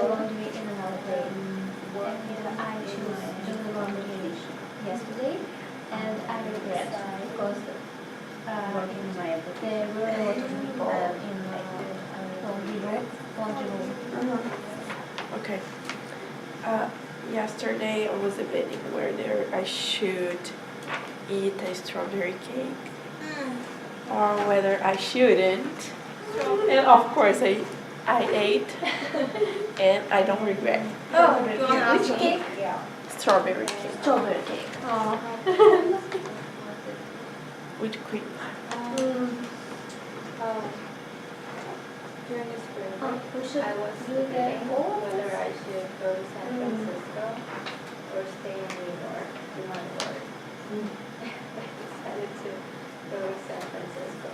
laundry in another day. And I choose do the laundry yesterday, and I regret because there were a lot of people in laundry room. Okay. Yesterday I was debating whether I should eat a strawberry cake or whether I shouldn't. And of course I ate and I don't regret. Oh, you want which cake? Strawberry cake Strawberry cake. Oh. with cream. During the spring Oh, break, we should I was do debating that. whether I should go to San Francisco or stay in New York do my work. I decided to go to San Francisco.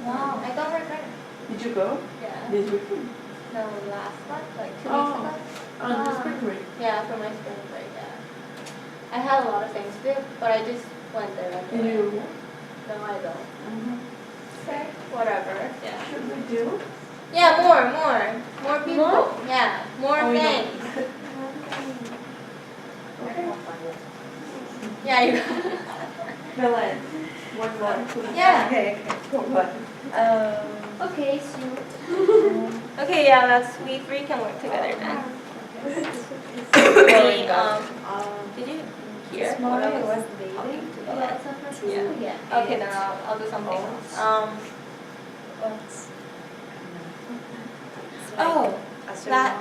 Wow. I don't regret it. Did you go Yeah. this weekend? No, last month, like 2 weeks Oh. ago. On the spring break. Yeah, for my spring break, yeah. I had a lot of things to do, but I just went there anyway. You? No, I don't. Okay, whatever. Yeah. Should we do? Yeah, more people. More? Yeah, more Oh, we don't. things. Okay. Yeah, you. Belen, one more, please. Yeah. Okay. What? Okay, so Okay, yeah, we three can work together then. We, did you hear This what I morning was was talking to you? about San Francisco, yeah. Okay, then I'll do something else.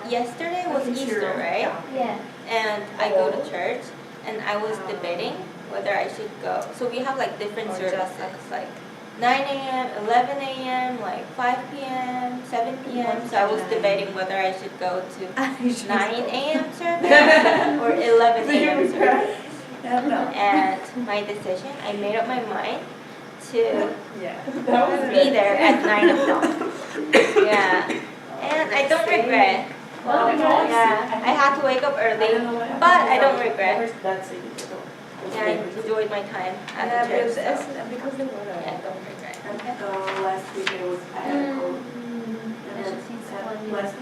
Yesterday was Easter, right? Yeah. And I go to church, and I was debating whether I should go. So we have like different services, like 9 a.m., 11 a.m., like 5 p.m., 7 p.m. So I was debating whether I should go to 9 a.m. service or 11 a.m. service. And my decision, I made up my mind to be there at 9 o'clock. Yeah. And I don't regret. Yeah, I had to wake up early, but I don't regret. Yeah, I enjoyed my time at the church. So. Because the water. Yeah, I don't regret. Last week it was I had a cold. And then last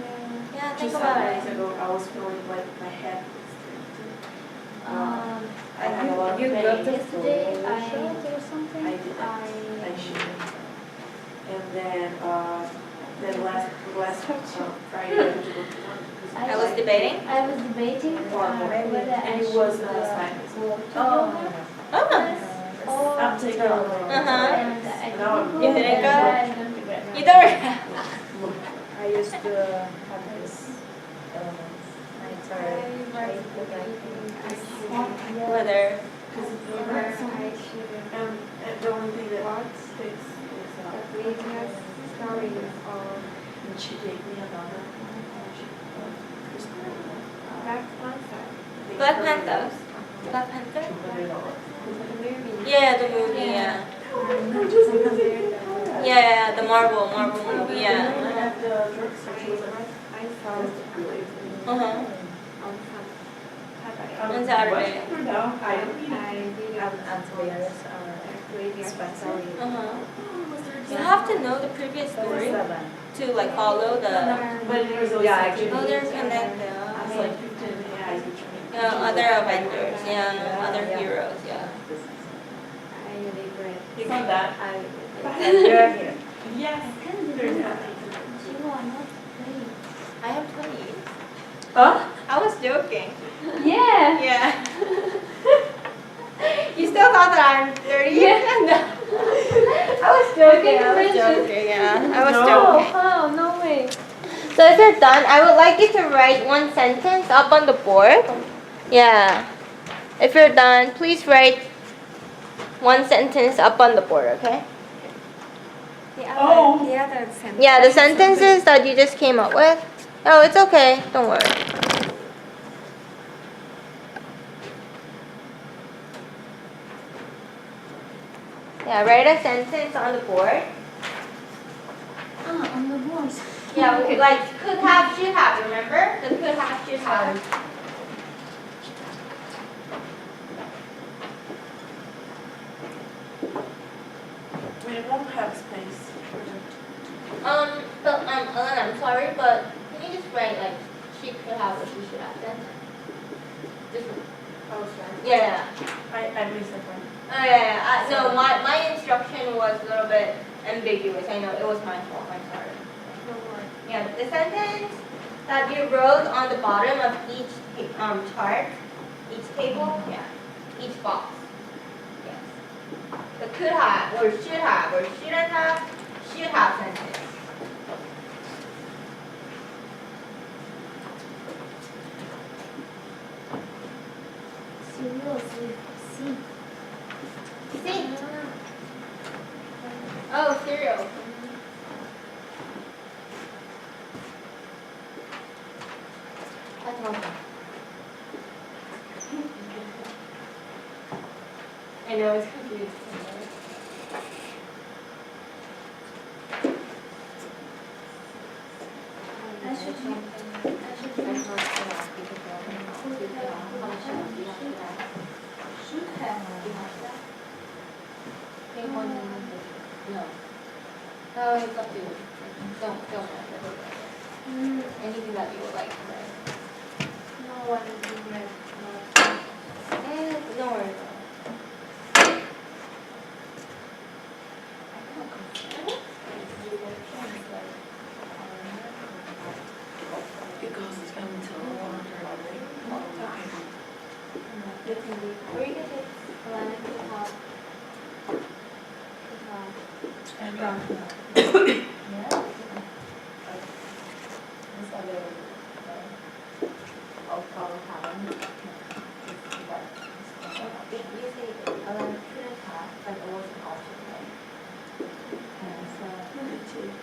Yeah, think just about 7 days it. ago I was feeling like my head was I I had a lot of You pain. got the yesterday flu I shot or something? I didn't. I shouldn't. And then last Friday I had to go to work. I was debating. I was debating whether I And it should was the last time. go to yoga Oh, or I'm taking go. it. Uh-huh. And I didn't No, go, you didn't and go? I don't regret. you don't regret. I used to have this night terror. Whether. And the only thing that sticks is and she gave me another Black Panther. Black Panther? Yeah, the movie, yeah. I'm just gonna say Yeah, the Marvel movie, yeah. At the drugstore, she was like, I found Uh-huh. on On Saturday. No, I don't need it. I did antibiotics especially Uh-huh. You have to know the previous story 7. to like follow the But it was always Yeah, like, actually. oh, they're connected. I was like 15, yeah, I was Yeah, other Avengers, yeah, other heroes, yeah. I regret. You got that? And you're here. Yes. There's nothing. You are not playing. I am 20. Huh? I was joking. Yeah. Yeah. You still thought that I'm 30? Yeah. No. I was joking. I was joking, yeah. I was Oh, joking. oh, no way. So if you're done, I would like you to write one sentence up on the board. Yeah. If you're done, please write one sentence up on the board, okay? Oh. The other sentence. Yeah, the sentences that you just came up with. Oh, it's okay. Don't worry. Yeah, write a sentence on the board. On the board. Yeah, like could have, should have, remember? The could have, should have. We won't have space. The Ellen, I'm sorry, but can you just write like she could have or she should have then? Just yeah. I missed the point. Oh yeah. No, my instruction was a little bit ambiguous. I know it was my fault. I'm sorry. Yeah, the sentence that you wrote on the bottom of each chart, each table, yeah, each box. Yes. The could have or shouldn't have, should have sentence. Cereals with C. See? Oh, cereal. That's wrong. I know it's confusing. I should should have. No. No, it's up to you. Don't. Anything that you would like to write. No one is in red. Don't worry. Because it's going to water. Or you can take Alana to help. And Yeah. This other, I'll have them. If you say Alana couldn't have, but it was an option, right? So,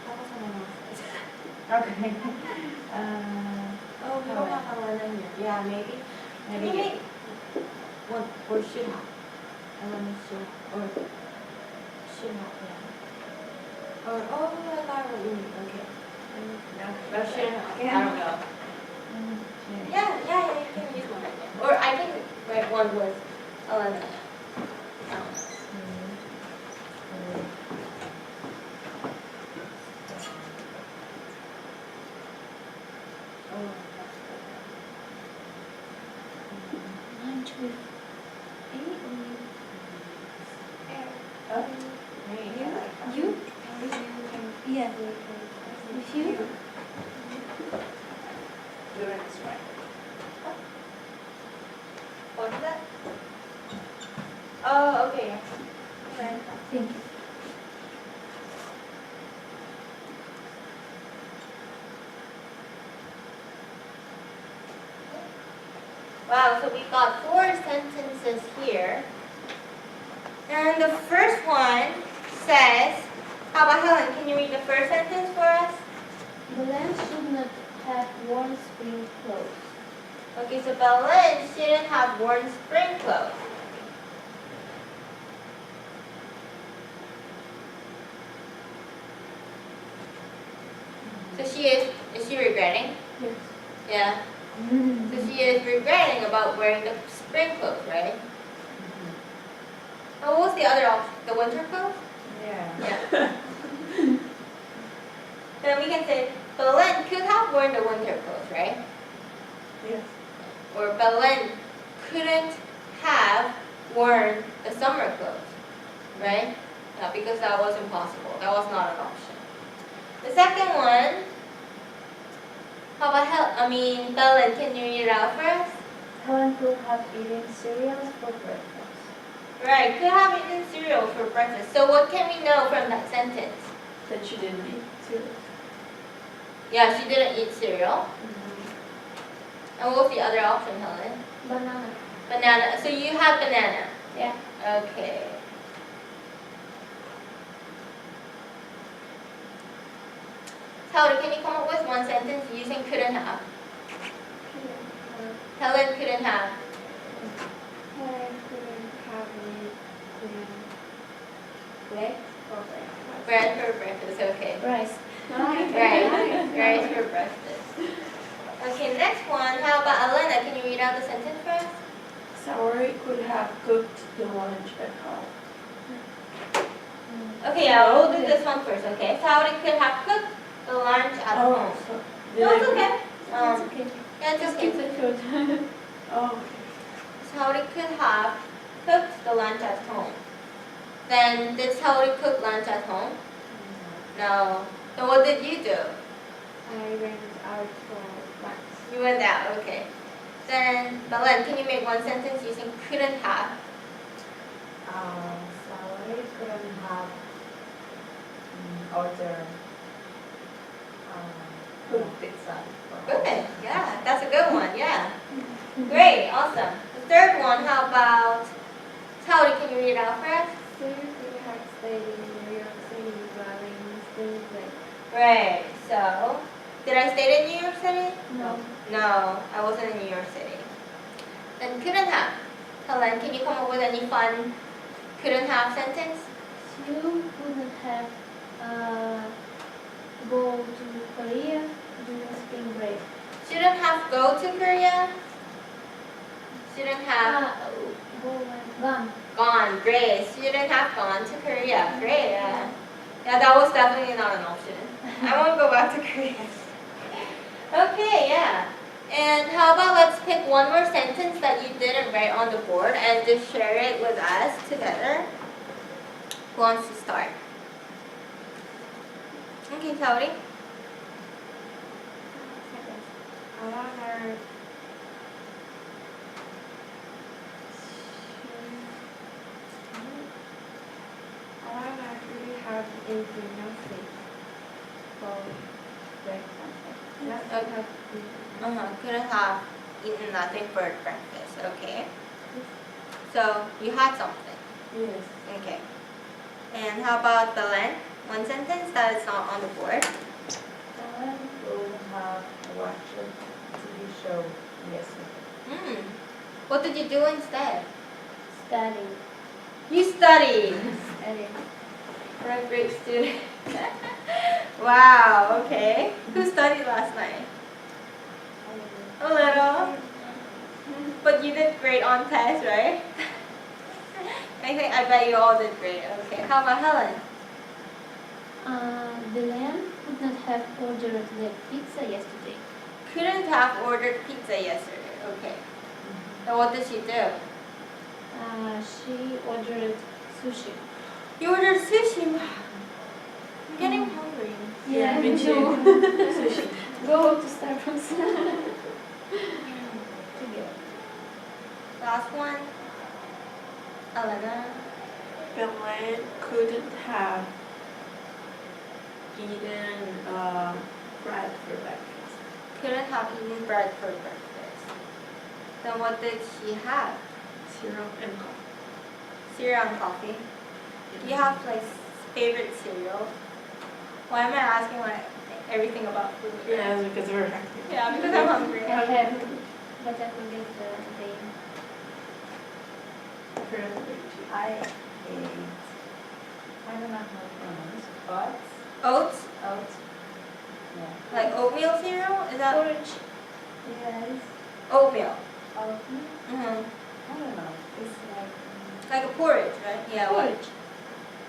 How about someone else? okay. Oh, we don't have Alana here. Yeah, maybe. Maybe Can you it- make one or should have? Alana should or should have, yeah. Or oh, I got what you mean. Okay. No, Or should have. Yeah. I don't know. Yeah, you can use one. Or I can write one with Alana. I don't know. Lunch with A Oh, great. I like that. or you? Yeah. With you? Durance, right? What is that? Oh, okay. Thank you. Wow, so we got 4 sentences here. And the first one says, how about Helen, can you read the first sentence for us? Belen should not have worn spring clothes. Okay, so Belen shouldn't have worn spring clothes. So is she regretting? Yes. Yeah. So she is regretting about wearing the spring clothes, right? And what was the other option? The winter clothes? Yeah. Yeah. Then we can say Belen could have worn the winter clothes, right? Yes. Or Belen couldn't have worn the summer clothes, right? Yeah, because that was impossible. That was not an option. The second one, how about Belen, can you read it out for us? Helen could have eaten cereals for breakfast. Right, could have eaten cereal for breakfast. So what can we know from that sentence? That she didn't eat cereal. Yeah, she didn't eat cereal. And what was the other option, Helen? Banana. Banana. So you have banana. Yeah. Okay. Helen, can you come up with one sentence using couldn't have? Helen couldn't have. Helen couldn't have bread for breakfast. Bread for breakfast, okay. Rice. Rice for breakfast. Okay, next one. How about Elena? Can you read out the sentence for us? Saori could have cooked the lunch at home. Okay, yeah, we'll do this one first, okay? Saori could have cooked the lunch lunch at Oh, home. so No, it's delivery. okay. It's okay. Yeah, it's Just okay. keep it short. Oh, Saudi could have cooked the lunch at home. Then did Saudi cook lunch at home? No. Then what did you do? I went out for lunch. You went out, okay. Then Belen, can you make one sentence using couldn't have? Salary couldn't have order food pizza. Good. Yeah, that's a good one. Yeah. Great. Awesome. The third one, how about Saudi? Can you read it out for us? So you could have stayed in New York City driving things like Right. So, did I stay in New York City? No. No, I wasn't in New York City. Then couldn't have. Helen, can you come up with any fun couldn't have sentence? You wouldn't have go to Korea during spring break. Shouldn't have go to Korea. Shouldn't have Go and gone. gone. Great. Shouldn't have gone to Korea. Great. Yeah. Yeah, that was definitely not an option. I won't go back to Korea. Okay. Yeah. And how about let's pick one more sentence that you didn't write on the board and just share it with us together. Who wants to start? Okay, Saudi. However, we have eaten nothing for breakfast. Not Okay. have Couldn't have eaten nothing for breakfast. Okay. So you had something. yes. Okay. And how about Belen? One sentence that is not on the board. Someone will have watched a TV show yesterday. What did you do instead? Study. You studied. Study. For a great student. Wow, okay. Who studied last night? A little. But you did great on tests, right? I bet you all did great. Okay. How about Helen? Belen would not have ordered the pizza yesterday. Couldn't have ordered pizza yesterday. Okay. Then what did she do? She ordered sushi. You ordered sushi. Wow. I'm getting hungry. Yeah, me too. Sushi. Go to Starbucks. Together. Last one. Elena. Belen couldn't have eaten bread for breakfast. Couldn't have eaten bread for breakfast. Then what did she have? Syrup and coffee. Cereal and coffee. Do you have like favorite cereal? Why am I asking everything about food? Yes, because we're hungry. Yeah, because I'm hungry. I have, but I forget the name. I ate, I don't know how to pronounce, but Oats? oats. Yeah. Like oatmeal cereal? Is that Porridge. Yes, oatmeal? oatmeal. I don't know. It's Like a porridge, right? Yeah. what- Porridge.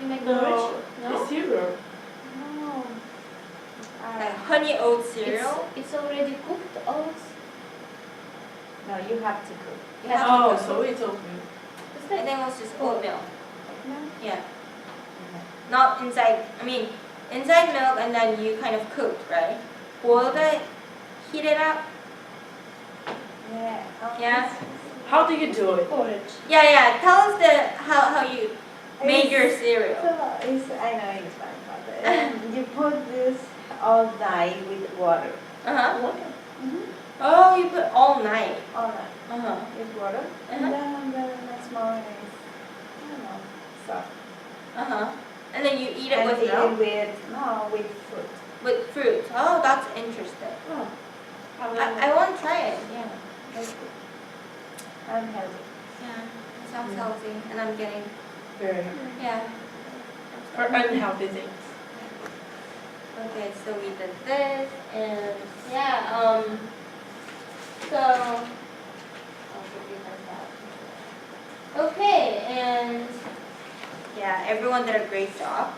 You make No, porridge? No? it's syrup. no. Like honey oat cereal? It's already cooked oats. No, you have to cook. You have Oh, to cook. so it's oatmeal. Is I that think it was just oatmeal. No. Yeah. Not inside, inside milk and then you kind of cooked, right? Boiled it, heat it up. Yeah. Yeah. How do you do it? porridge? Yeah. Tell us how you made your cereal. So it's, I know it's fine, but you put this all night with water. Uh-huh. Water. Oh, you put all night. All night Uh-huh. with water. Uh-huh. And then the next morning is, I don't know, soft. Uh-huh. And then you eat it And with eat milk? with fruit. With fruit. Oh, that's interesting. Oh. I want to try it. Yeah. That's good. I'm healthy. Yeah. It sounds healthy. And I'm getting, Very. yeah. For unhealthy things. Okay, so we did this and yeah, so I'll give you guys that. Okay, and yeah, everyone did a great job.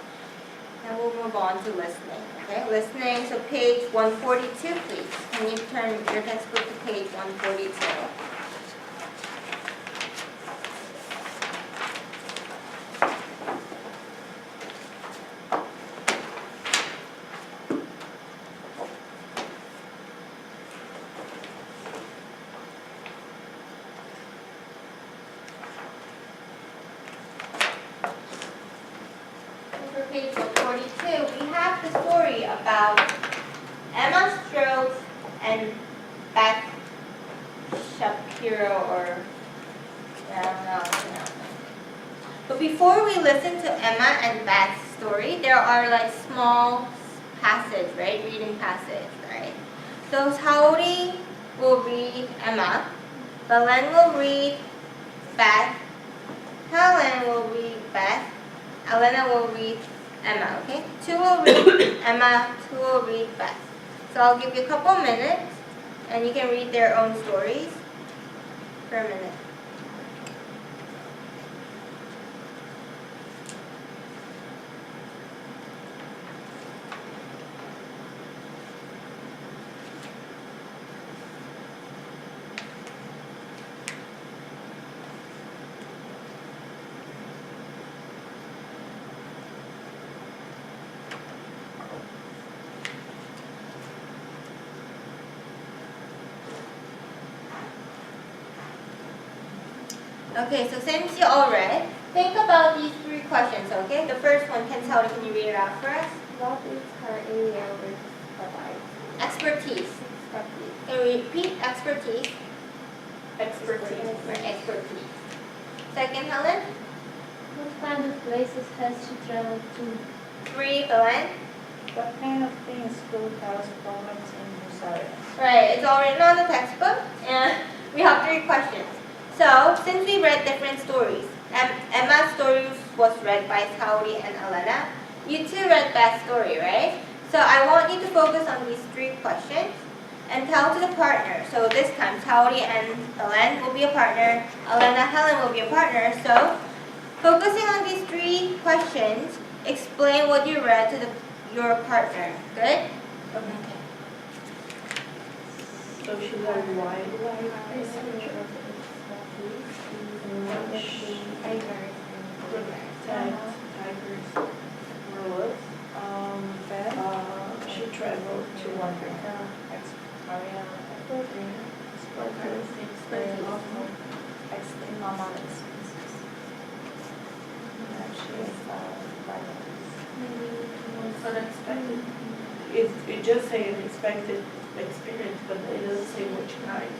And we'll move on to listening. Okay, listening. So page 142, please. Can you turn your textbook to page 142? For page 142, we have the story about Emma Strauss and Beth Shapiro, or I don't know. But before we listen to Emma and Beth's story, there are like small passage, right? Reading passage, right? So Saori will read Emma, Belen will read Beth, Helen will read Beth, Elena will read Emma, okay? Two will read Emma, two will read Beth. So I'll give you a couple minutes, and you can read their own stories for a minute. Okay, so since you all read, think about these three questions, okay? The first one, can you read it out for us? What is her area with provide? Expertise. Can you repeat expertise? Expertise. Second, Helen? What kind of places has she traveled to? 3, Belen? What kind of things school has problems in Rosario? Right, it's all written on the textbook, and we have 3 questions. So, since we read different stories, Emma's story was read by Saori and Elena. You two read Beth's story, right? So I want you to focus on these 3 questions and tell to the partner. So this time, Saori and Helen will be a partner, Elena, Helen will be a partner. So, focusing on these 3 questions, explain what you read to your partner. Good? Okay. So she's a wildlife researcher. Tigers, gorillas. She traveled to Africa. Explain normal expenses. She is Unexpected. It just say unexpected experience, but it doesn't say which kind.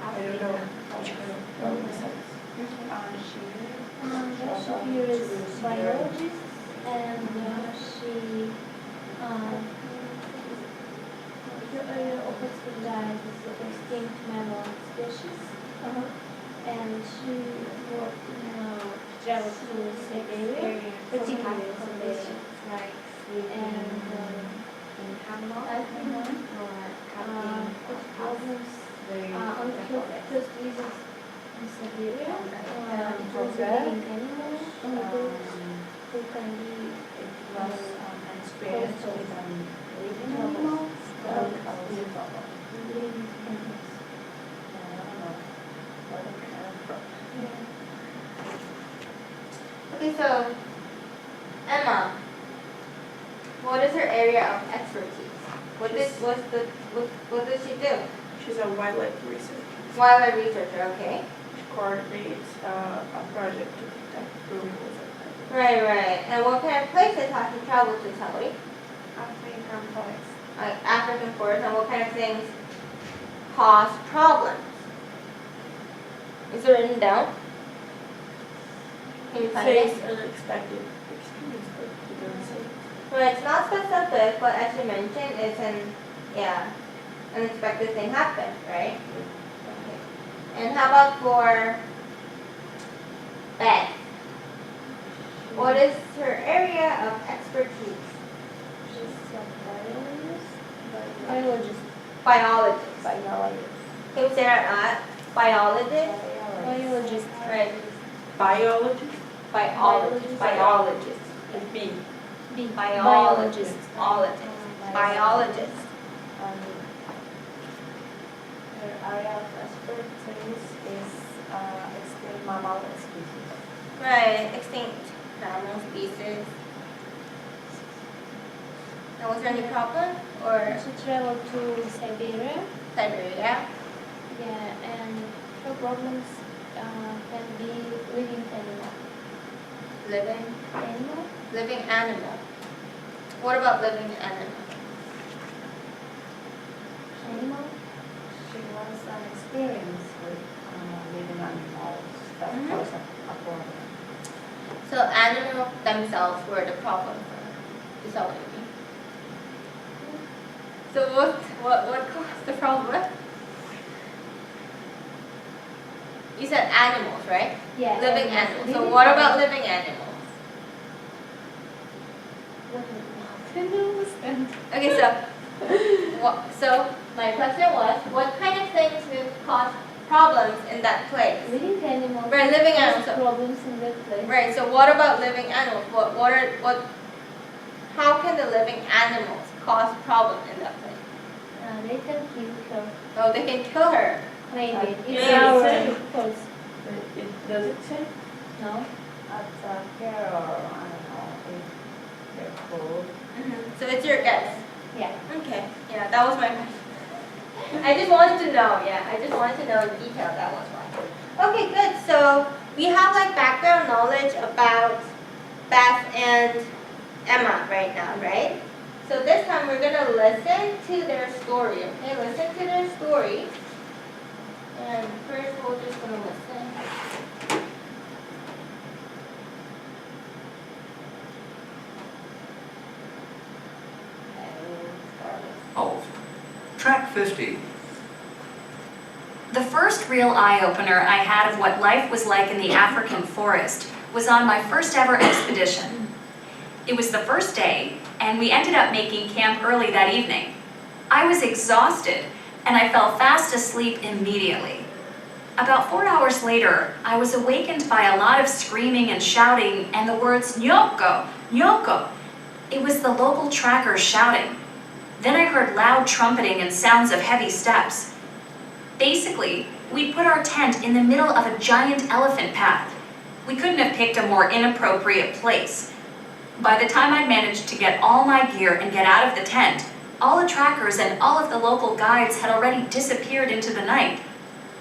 I don't know which kind of sense. She is biologist, and she specializes in extinct mammal species. And she worked traveled to Siberia, particularly conditions like and problems because visits in Siberia, those living animals who can be experience with living animals. living animals. Okay, so Emma, what is her area of expertise? What does she do? She's a wildlife researcher. Wildlife researcher, okay. She coordinates a project to protect gorillas and tigers. Right. And what kind of places has she traveled to, Saori? African forest. Like African forest, and what kind of things cause problems? Is it written down? Can you It find it? says unexpected experience, but it doesn't say. Well, it's not specific, but as you mentioned, it's unexpected thing happened, right? Okay. And how about for Beth? What is her area of expertise? She's a biologist. Biologist. Biologist. Can we say that? Biologist? Biologist. Right. Biologist? Biologist. It's B. B. Biologist. Biologist. Biologist. Her area of expertise is extinct mammal species. Right, extinct mammal species. Now, was there any problem or She traveled to Siberia. Siberia? Yeah, and her problems can be living animal. Living, Animal? living animal. What about living animal? Animal? She wants an experience with living animals that Mhm. cause a problem. So animals themselves were the problem for her. Is that what you mean? So what caused the problem? You said animals, right? Yeah. Living animals. So what about living animals? Animals and Okay, so my question was, what kind of things will cause problems in that place? living animals. Right, living cause animals. Problems in that place. Right. So what about living animals? How can the living animals cause problems in that place? They can kill her. Oh, they can kill her. Maybe. Maybe. It's our Maybe. fault. Does it say? No? Attack her or I don't know if they're cold. So it's your guess. Yeah. Okay. Yeah, that was my question. I just wanted to know. Yeah, I just wanted to know in detail. That was why. Okay, good. So we have like background knowledge about Beth and Emma right now, right? So this time we're gonna listen to their story. Okay, listen to their story. And first we're just gonna listen. Oh, track 50. The first real eye-opener I had of what life was like in the African forest was on my first ever expedition. It was the first day, and we ended up making camp early that evening. I was exhausted, and I fell fast asleep immediately. About 4 hours later, I was awakened by a lot of screaming and shouting and the words, "Nyoko! Nyoko!" It was the local trackers shouting. Then I heard loud trumpeting and sounds of heavy steps. Basically, we put our tent in the middle of a giant elephant path. We couldn't have picked a more inappropriate place. By the time I'd managed to get all my gear and get out of the tent, all the trackers and all of the local guides had already disappeared into the night.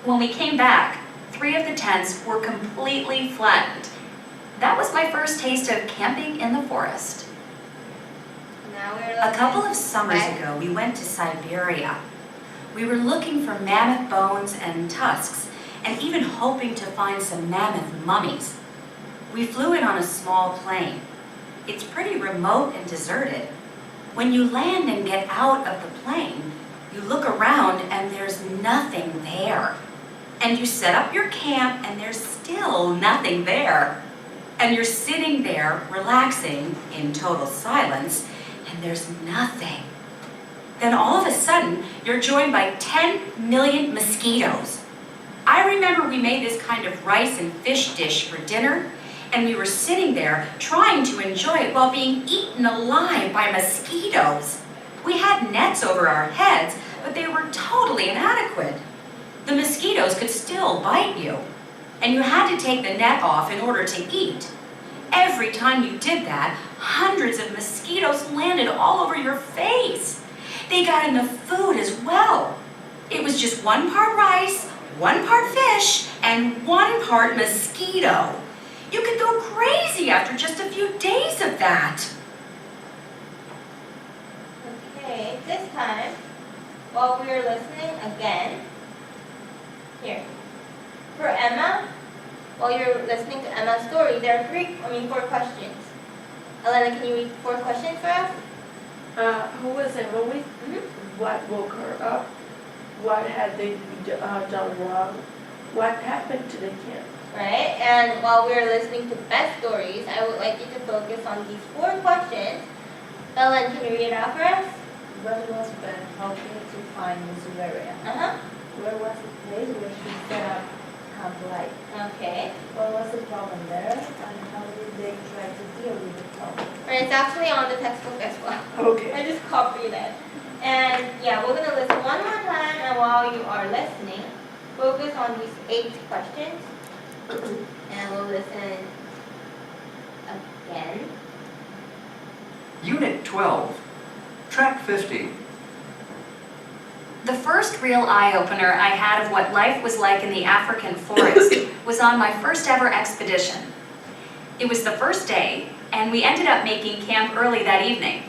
When we came back, 3 of the tents were completely flattened. That was my first taste of camping in the forest. Now we're A couple of listening. summers Okay. ago, we went to Siberia. We were looking for mammoth bones and tusks, and even hoping to find some mammoth mummies. We flew in on a small plane. It's pretty remote and deserted. When you land and get out of the plane, you look around and there's nothing there. And you set up your camp and there's still nothing there. And you're sitting there, relaxing, in total silence, and there's nothing. Then all of a sudden, you're joined by 10 million mosquitoes. I remember we made this kind of rice and fish dish for dinner, and we were sitting there trying to enjoy it while being eaten alive by mosquitoes. We had nets over our heads, but they were totally inadequate. The mosquitoes could still bite you, and you had to take the net off in order to eat. Every time you did that, hundreds of mosquitoes landed all over your face. They got in the food as well. It was just 1 part rice, 1 part fish, and 1 part mosquito. You could go crazy after just a few days of that. Okay, this time, while we were listening again, here. For Emma, while you're listening to Emma's story, there are 4 questions. Elena, can you read 4 questions for us? Who was Emma with? What woke her up? What had they done wrong? What happened to the camp? Right, and while we are listening to Beth's stories, I would like you to focus on these 4 questions. Ellen, can you read it out for us? What was Beth hoping to find in Siberia? Where was the place where she set up camp life? Okay. What was the problem there? And how did they try to deal with the problem. Right, it's actually on the textbook as well. I Okay. just copied it. And yeah, we're gonna listen one more time, and while you are listening, focus on these 8 questions. And we'll listen again. Unit 12, Track 50. The first real eye-opener I had of what life was like in the African forest was on my first ever expedition. It was the first day, and we ended up making camp early that evening.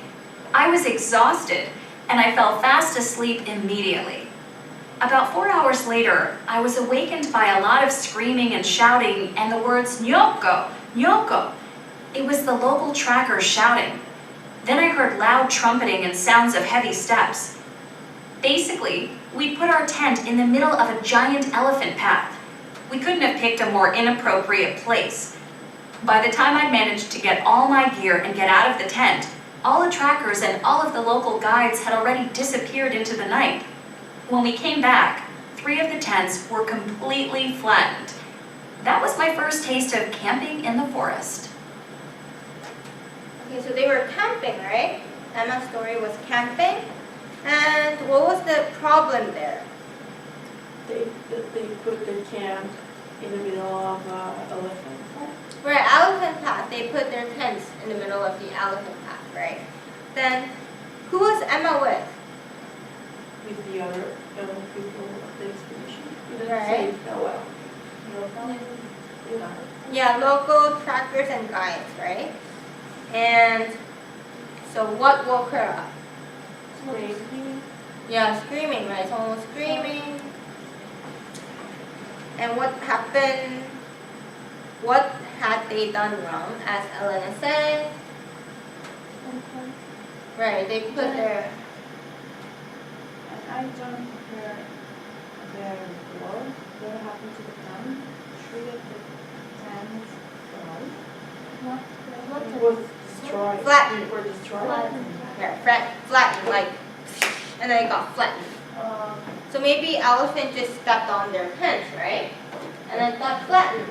I was exhausted, and I fell fast asleep immediately. About 4 hours later, I was awakened by a lot of screaming and shouting and the words, "Nyoko! Nyoko!" It was the local trackers shouting. Then I heard loud trumpeting and sounds of heavy steps. Basically, we put our tent in the middle of a giant elephant path. We couldn't have picked a more inappropriate place. By the time I'd managed to get all my gear and get out of the tent, all the trackers and all of the local guides had already disappeared into the night. When we came back, 3 of the tents were completely flattened. That was my first taste of camping in the forest. Okay, so they were camping, right? Emma's story was camping. And what was the problem there? They put the camp in the middle of elephant park. Right, elephant path. They put their tents in the middle of the elephant path, right? Then, who was Emma with? With the other people of the expedition. You didn't Right. say Noel. Yeah, local trackers and guides, right? And so what woke her up? Screaming. Yeah, screaming, right? Someone was screaming. And what happened? What had they done wrong? As Elena said. Right, they put their... And I don't hear their word. What happened to the camp? Treated the tents well. It was destroyed. Flattened. It were destroyed. Yeah, flattened, like, and then it got flattened. So maybe elephant just stepped on their tents, right? And then it got flattened.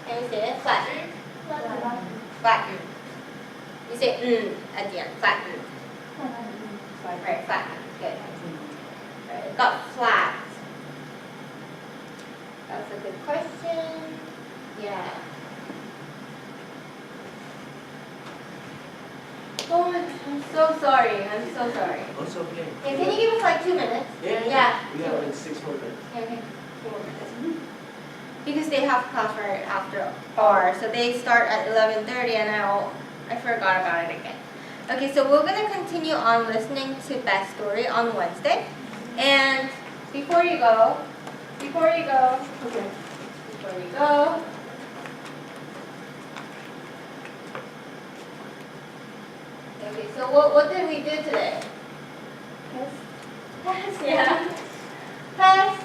Can you say it? Flattened? Flattened. You say at the end. Flattened. Right, flattened. Good. Right, it got flat. That's a good question. Yeah. Oh, I'm so sorry. I'm so sorry. That's okay. Okay, can you give us like 2 minutes? Yeah. We have like 6 more minutes. Okay. 2 more minutes. Because they have class right after R, so they start at 11:30, and I forgot about it again. Okay, so we're gonna continue on listening to Beth's story on Wednesday. And before you go, Okay, so what did we do today? Test. Yeah. Test.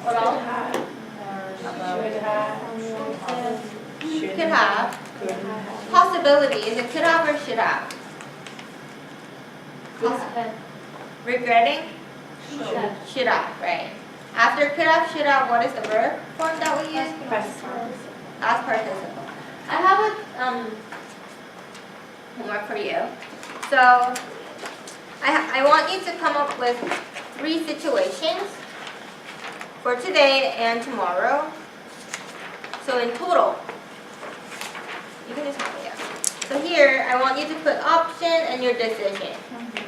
What else? Should have. Could have. Could have. Possibility. Is it could have or should have? Regretting? Should have, right. After could have, should have, what is the verb form that we use? Past Past participle. I have a homework for you. So I want you to come up with 3 situations for today and tomorrow. So in total, you can just yeah. So here I want you to put option and your decision.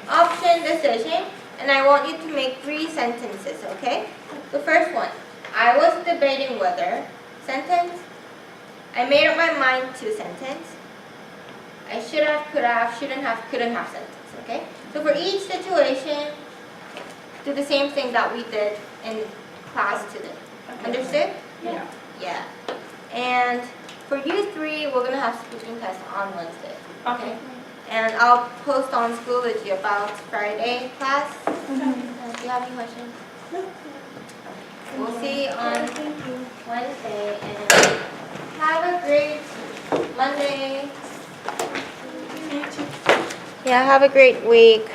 Option, decision, and I want you to make 3 sentences, okay? The first one, I was debating whether, sentence, I made up my mind to, sentence, I should have, could have, shouldn't have, couldn't have, sentence, okay? So for each situation, do the same thing that we did in class today. Understood? Yeah. Yeah. And for you 3, we're going to have speaking test on Wednesday. Okay. And I'll post on Schoology about Friday class. Do you have any questions? We'll see you on Wednesday, and have a great Monday. Yeah, have a great week.